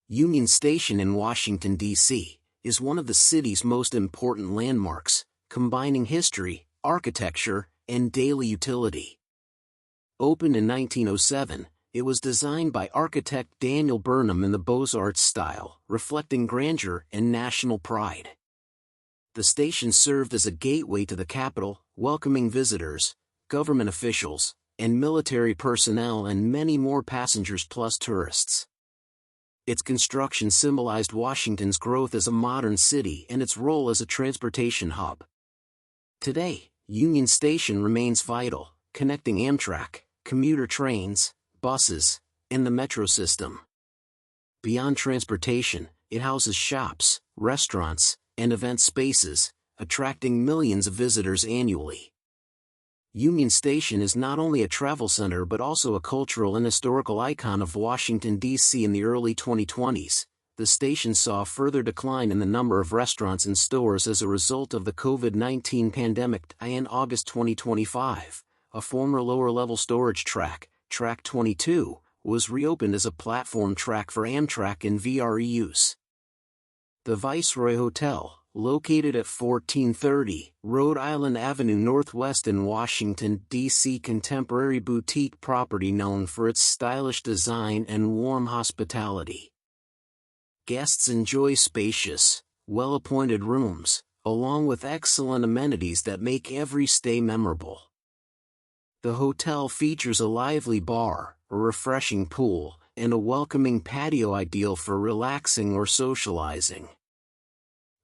Union Station in Washington, D.C., is one of the city's most important landmarks, combining history, architecture, and daily utility. Opened in 1907, it was designed by architect Daniel Burnham in the Beaux-Arts style, reflecting grandeur and national pride. The station served as a gateway to the capital, welcoming visitors, government officials, and military personnel and many more passengers plus tourists. Its construction symbolized Washington's growth as a modern city and its role as a transportation hub. Today, Union Station remains vital, connecting Amtrak, commuter trains, buses, and the metro system. Beyond transportation, it houses shops, restaurants, and event spaces, attracting millions of visitors annually. Union Station is not only a travel center but also a cultural and historical icon of Washington, D.C. In the early 2020s, the station saw a further decline in the number of restaurants and stores as a result of the COVID-19 pandemic. In August 2025, a former lower-level storage track, Track 22, was reopened as a platform track for Amtrak and VRE use. The Viceroy Hotel, located at 1430 Rhode Island Avenue Northwest in Washington, D.C., contemporary boutique property known for its stylish design and warm hospitality. Guests enjoy spacious, well-appointed rooms, along with excellent amenities that make every stay memorable. The hotel features a lively bar, a refreshing pool, and a welcoming patio ideal for relaxing or socializing.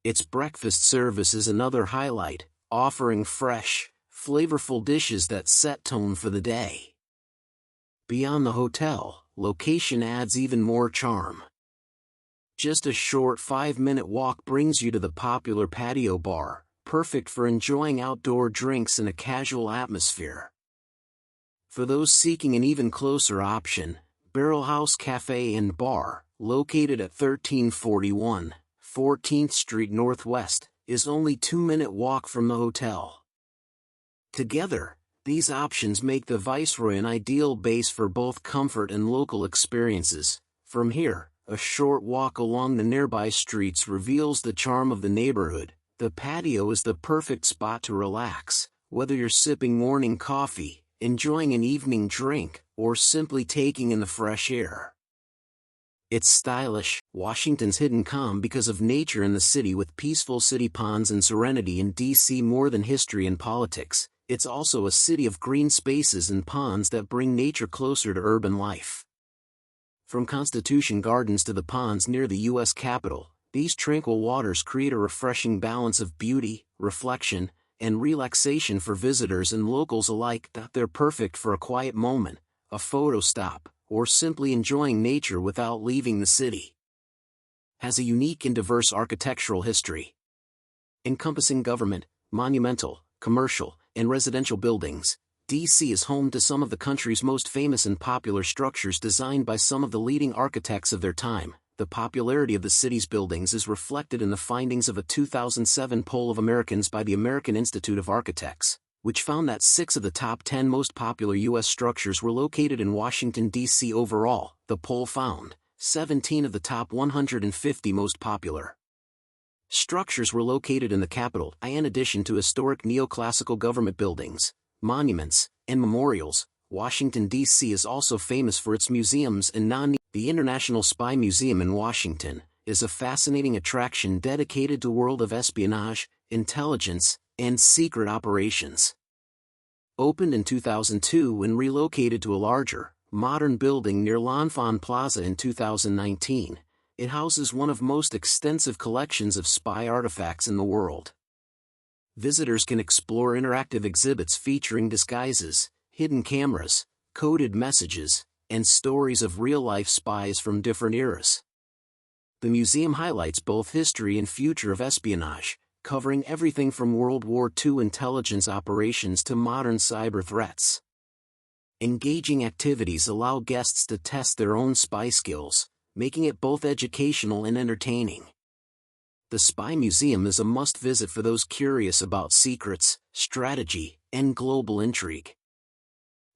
Its breakfast service is another highlight, offering fresh, flavorful dishes that set tone for the day. Beyond the hotel, location adds even more charm. Just a short 5-minute walk brings you to the popular patio bar, perfect for enjoying outdoor drinks in a casual atmosphere. For those seeking an even closer option, Barrel House Café and Bar, located at 1341 14th Street Northwest, is only a 2-minute walk from the hotel. Together, these options make the Viceroy an ideal base for both comfort and local experiences. From here, a short walk along the nearby streets reveals the charm of the neighborhood. The patio is the perfect spot to relax, whether you're sipping morning coffee, enjoying an evening drink, or simply taking in the fresh air. It's stylish, Washington's hidden calm because of nature in the city with peaceful city ponds and serenity in D.C. More than history and politics, it's also a city of green spaces and ponds that bring nature closer to urban life. From Constitution Gardens to the ponds near the U.S. Capitol, these tranquil waters create a refreshing balance of beauty, reflection, and relaxation for visitors and locals alike. They're perfect for a quiet moment, a photo stop, or simply enjoying nature without leaving the city. Has a unique and diverse architectural history. Encompassing government, monumental, commercial, and residential buildings, D.C. is home to some of the country's most famous and popular structures designed by some of the leading architects of their time. The popularity of the city's buildings is reflected in the findings of a 2007 poll of Americans by the American Institute of Architects, which found that 6 of the top 10 most popular U.S. structures were located in Washington, D.C. Overall, the poll found 17 of the top 150 most popular structures were located in the capital. In addition to historic neoclassical government buildings, monuments, and memorials, Washington, D.C. is also famous for its museums and The International Spy Museum in Washington is a fascinating attraction dedicated to the world of espionage, intelligence, and secret operations. Opened in 2002 and relocated to a larger, modern building near L'Enfant Plaza in 2019, it houses one of most extensive collections of spy artifacts in the world. Visitors can explore interactive exhibits featuring disguises, hidden cameras, coded messages, and stories of real-life spies from different eras. The museum highlights both history and future of espionage, covering everything from World War II intelligence operations to modern cyber threats. Engaging activities allow guests to test their own spy skills, making it both educational and entertaining. The Spy Museum is a must-visit for those curious about secrets, strategy, and global intrigue.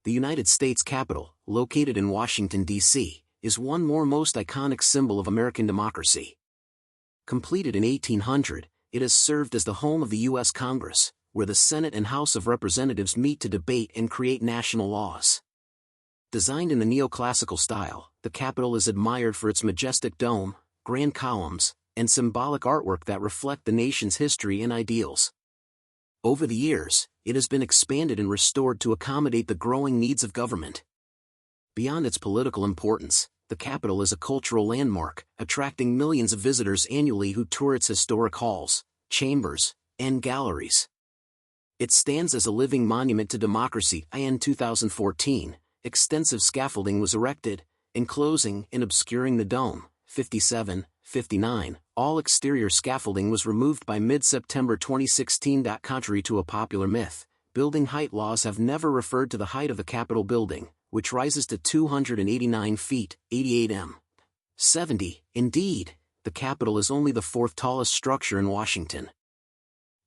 The United States Capitol, located in Washington, D.C., is one more most iconic symbol of American democracy. Completed in 1800, it has served as the home of the U.S. Congress, where the Senate and House of Representatives meet to debate and create national laws. Designed in the neoclassical style, the Capitol is admired for its majestic dome, grand columns, and symbolic artwork that reflect the nation's history and ideals. Over the years, it has been expanded and restored to accommodate the growing needs of government. Beyond its political importance, the Capitol is a cultural landmark, attracting millions of visitors annually who tour its historic halls, chambers, and galleries. It stands as a living monument to democracy. In 2014, extensive scaffolding was erected, enclosing and obscuring the dome. 59. All exterior scaffolding was removed by mid-September 2016. Contrary to a popular myth, building height laws have never referred to the height of the Capitol building, which rises to 289 feet, 88 m. 70. Indeed, the Capitol is only the fourth tallest structure in Washington.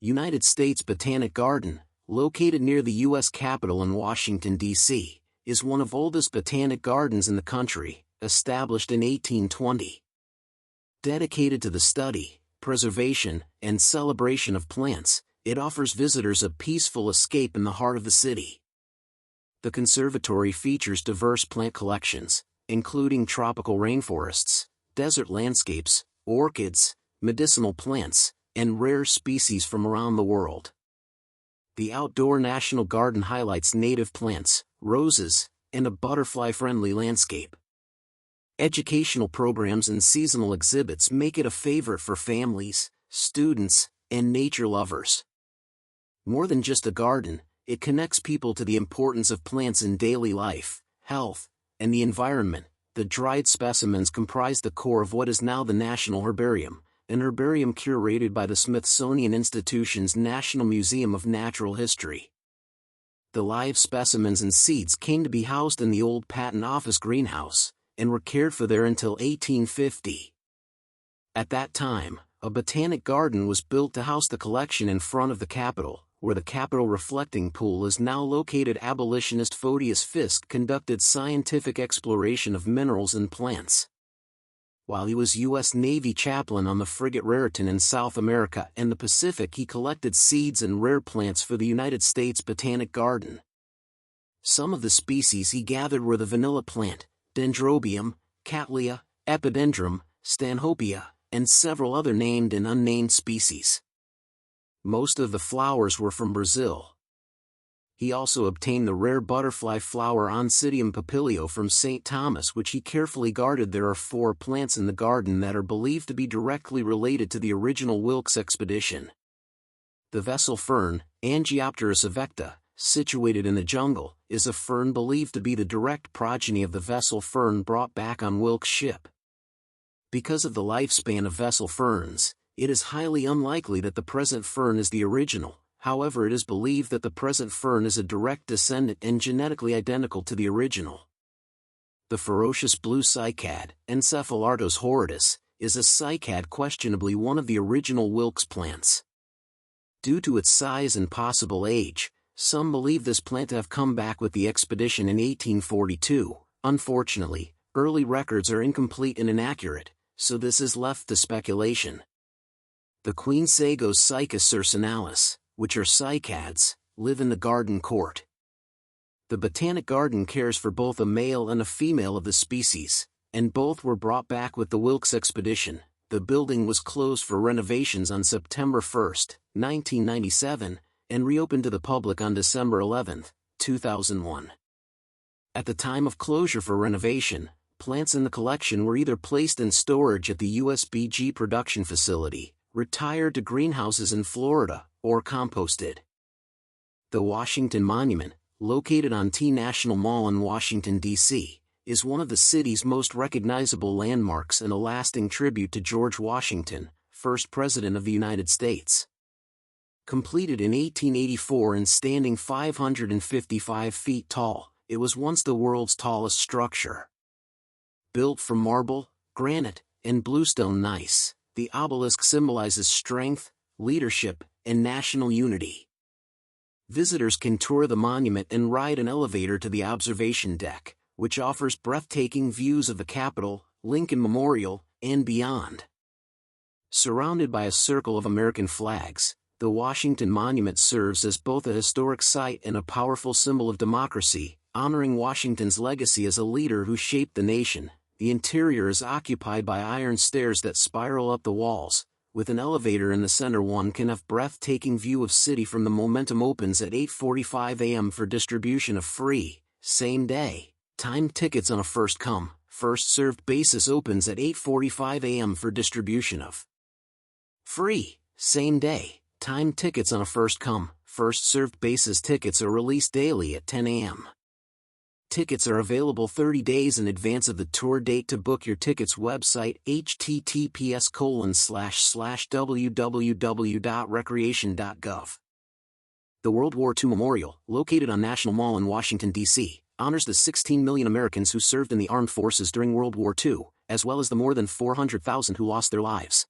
United States Botanic Garden, located near the U.S. Capitol in Washington, D.C., is one of the oldest botanic gardens in the country, established in 1820. Dedicated to the study, preservation, and celebration of plants, it offers visitors a peaceful escape in the heart of the city. The conservatory features diverse plant collections, including tropical rainforests, desert landscapes, orchids, medicinal plants, and rare species from around the world. The outdoor National Garden highlights native plants, roses, and a butterfly-friendly landscape. Educational programs and seasonal exhibits make it a favorite for families, students, and nature lovers. More than just a garden, it connects people to the importance of plants in daily life, health, and the environment. The dried specimens comprise the core of what is now the National Herbarium, an herbarium curated by the Smithsonian Institution's National Museum of Natural History. The live specimens and seeds came to be housed in the old Patent Office greenhouse, and were cared for there until 1850. At that time, a botanic garden was built to house the collection in front of the Capitol, where the Capitol Reflecting Pool is now located. Abolitionist Photius Fiske conducted scientific exploration of minerals and plants. While he was U.S. Navy chaplain on the frigate Raritan in South America and the Pacific, he collected seeds and rare plants for the United States Botanic Garden. Some of the species he gathered were the vanilla plant, Dendrobium, Cattleya, Epidendrum, Stanhopea, and several other named and unnamed species. Most of the flowers were from Brazil. He also obtained the rare butterfly flower Oncidium papilio from St. Thomas, which he carefully guarded. There are 4 plants in the garden that are believed to be directly related to the original Wilkes expedition. The vessel fern, Angiopteris avecta, situated in the jungle, is a fern believed to be the direct progeny of the vessel fern brought back on Wilkes' ship. Because of the lifespan of vessel ferns, it is highly unlikely that the present fern is the original. However, it is believed that the present fern is a direct descendant and genetically identical to the original. The ferocious blue cycad, Encephalartos horridus, is a cycad, questionably one of the original Wilkes plants. Due to its size and possible age, some believe this plant to have come back with the expedition in 1842. Unfortunately, early records are incomplete and inaccurate, so this is left to speculation. The queen sagos Cycas circinalis, which are cycads, live in the garden court. The Botanic Garden cares for both a male and a female of the species, and both were brought back with the Wilkes expedition. The building was closed for renovations on September 1, 1997, and reopened to the public on December 11, 2001. At the time of closure for renovation, plants in the collection were either placed in storage at the USBG production facility, retired to greenhouses in Florida, or composted. The Washington Monument, located on T National Mall in Washington, D.C., is one of the city's most recognizable landmarks and a lasting tribute to George Washington, first President of the United States. Completed in 1884 and standing 555 feet tall, it was once the world's tallest structure. Built from marble, granite, and bluestone gneiss, the obelisk symbolizes strength, leadership, and national unity. Visitors can tour the monument and ride an elevator to the observation deck, which offers breathtaking views of the Capitol, Lincoln Memorial, and beyond. Surrounded by a circle of American flags, the Washington Monument serves as both a historic site and a powerful symbol of democracy, honoring Washington's legacy as a leader who shaped the nation. The interior is occupied by iron stairs that spiral up the walls. With an elevator in the center, one can have breathtaking view of city from the Momentum opens at 8:45 a.m. for distribution of free, same-day, timed tickets on a first-come, first-served basis. Opens at 8:45 a.m. for distribution of free, same-day, timed tickets on a first-come, first-served basis. Tickets are released daily at 10 a.m. Tickets are available 30 days in advance of the tour date. To book your tickets, website https://www.recreation.gov. The World War II Memorial, located on National Mall in Washington, D.C., honors the 16 million Americans who served in the armed forces during World War II, as well as the more than 400,000 who lost their lives.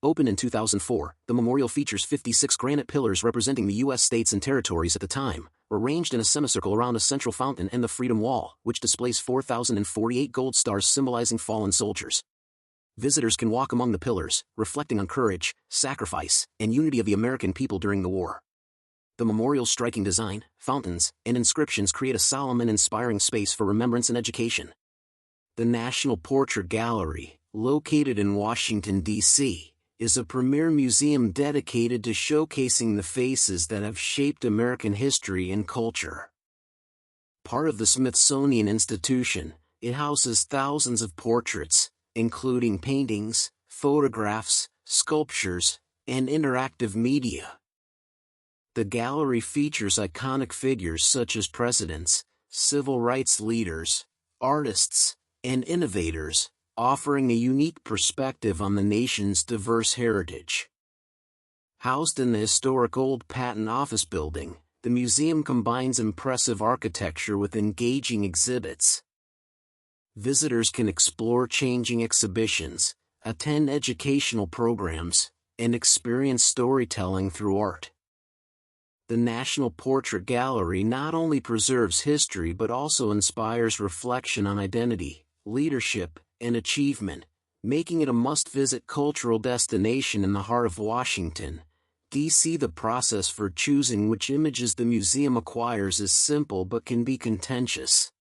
Opened in 2004, the memorial features 56 granite pillars representing the U.S. states and territories at the time, arranged in a semicircle around a central fountain and the Freedom Wall, which displays 4,048 gold stars symbolizing fallen soldiers. Visitors can walk among the pillars, reflecting on courage, sacrifice, and unity of the American people during the war. The memorial's striking design, fountains, and inscriptions create a solemn and inspiring space for remembrance and education. The National Portrait Gallery, located in Washington, D.C., is a premier museum dedicated to showcasing the faces that have shaped American history and culture. Part of the Smithsonian Institution, it houses thousands of portraits, including paintings, photographs, sculptures, and interactive media. The gallery features iconic figures such as presidents, civil rights leaders, artists, and innovators, offering a unique perspective on the nation's diverse heritage. Housed in the historic Old Patent Office Building, the museum combines impressive architecture with engaging exhibits. Visitors can explore changing exhibitions, attend educational programs, and experience storytelling through art. The National Portrait Gallery not only preserves history but also inspires reflection on identity, leadership, and achievement, making it a must-visit cultural destination in the heart of Washington, D.C. The process for choosing which images the museum acquires is simple but can be contentious.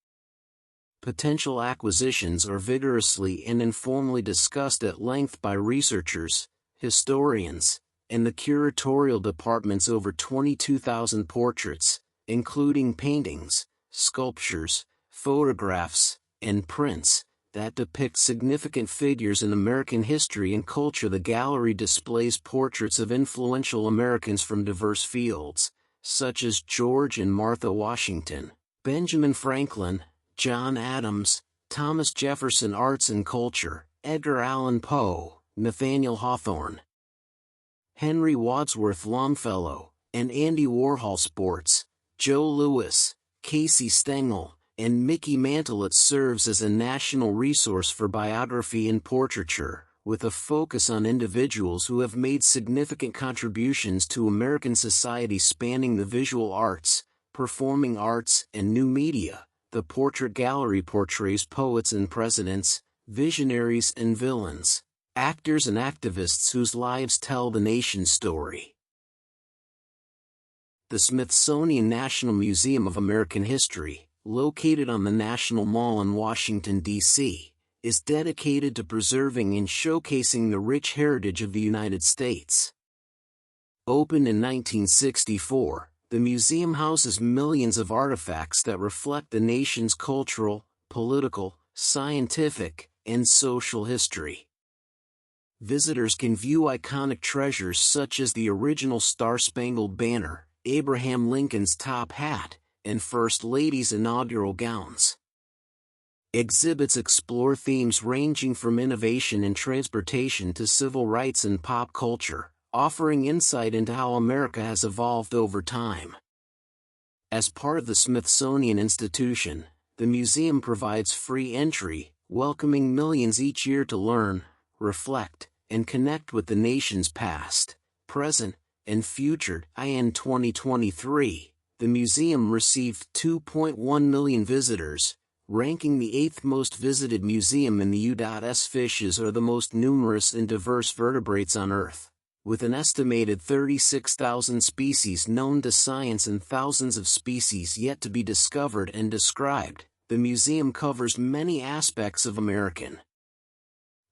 Potential acquisitions are vigorously and informally discussed at length by researchers, historians, and the curatorial department's over 22,000 portraits, including paintings, sculptures, photographs, and prints, that depict significant figures in American history and culture. The gallery displays portraits of influential Americans from diverse fields, such as George and Martha Washington, Benjamin Franklin, John Adams, Thomas Jefferson. Arts and culture, Edgar Allan Poe, Nathaniel Hawthorne, Henry Wadsworth Longfellow, and Andy Warhol. Sports, Joe Louis, Casey Stengel, and Mickey Mantle. It serves as a national resource for biography and portraiture, with a focus on individuals who have made significant contributions to American society spanning the visual arts, performing arts, and new media. The Portrait Gallery portrays poets and presidents, visionaries and villains, actors and activists whose lives tell the nation's story. The Smithsonian National Museum of American History, located on the National Mall in Washington, D.C., is dedicated to preserving and showcasing the rich heritage of the United States. Opened in 1964, the museum houses millions of artifacts that reflect the nation's cultural, political, scientific, and social history. Visitors can view iconic treasures such as the original Star-Spangled Banner, Abraham Lincoln's top hat, and First Lady's inaugural gowns. Exhibits explore themes ranging from innovation in transportation to civil rights and pop culture, offering insight into how America has evolved over time. As part of the Smithsonian Institution, the museum provides free entry, welcoming millions each year to learn, reflect, and connect with the nation's past, present, and future. In 2023, the museum received 2.1 million visitors, ranking the 8th most visited museum in the U.S. Fishes are the most numerous and diverse vertebrates on Earth. With an estimated 36,000 species known to science and thousands of species yet to be discovered and described, the museum covers many aspects of American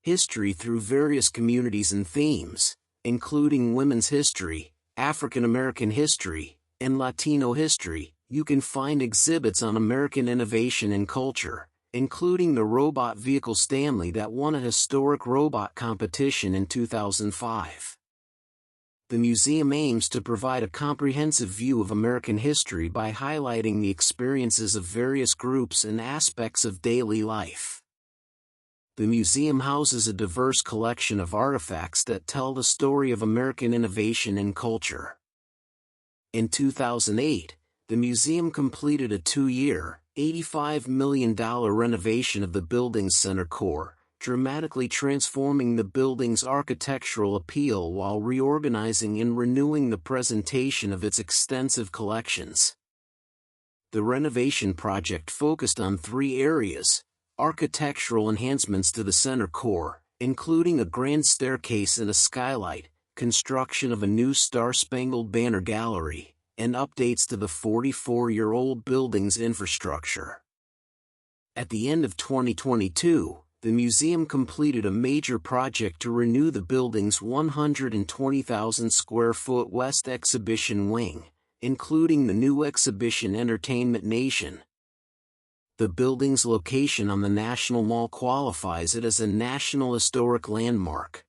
history through various communities and themes, including women's history, African American history, and Latino history. You can find exhibits on American innovation and culture, including the robot vehicle Stanley that won a historic robot competition in 2005. The museum aims to provide a comprehensive view of American history by highlighting the experiences of various groups and aspects of daily life. The museum houses a diverse collection of artifacts that tell the story of American innovation and culture. In 2008, the museum completed a 2-year, $85 million renovation of the building's center core, dramatically transforming the building's architectural appeal while reorganizing and renewing the presentation of its extensive collections. The renovation project focused on 3 areas: architectural enhancements to the center core, including a grand staircase and a skylight, construction of a new Star-Spangled Banner gallery, and updates to the 44-year-old building's infrastructure. At the end of 2022, the museum completed a major project to renew the building's 120,000 square foot West Exhibition Wing, including the new exhibition Entertainment Nation. The building's location on the National Mall qualifies it as a National Historic Landmark.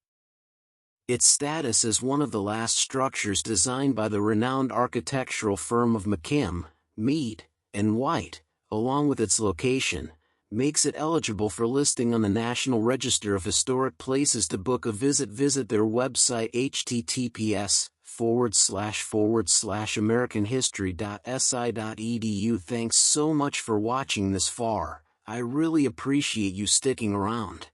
Its status as one of the last structures designed by the renowned architectural firm of McKim, Mead, and White, along with its location, makes it eligible for listing on the National Register of Historic Places. To book a visit, visit their website https://americanhistory.si.edu. Thanks so much for watching this far. I really appreciate you sticking around.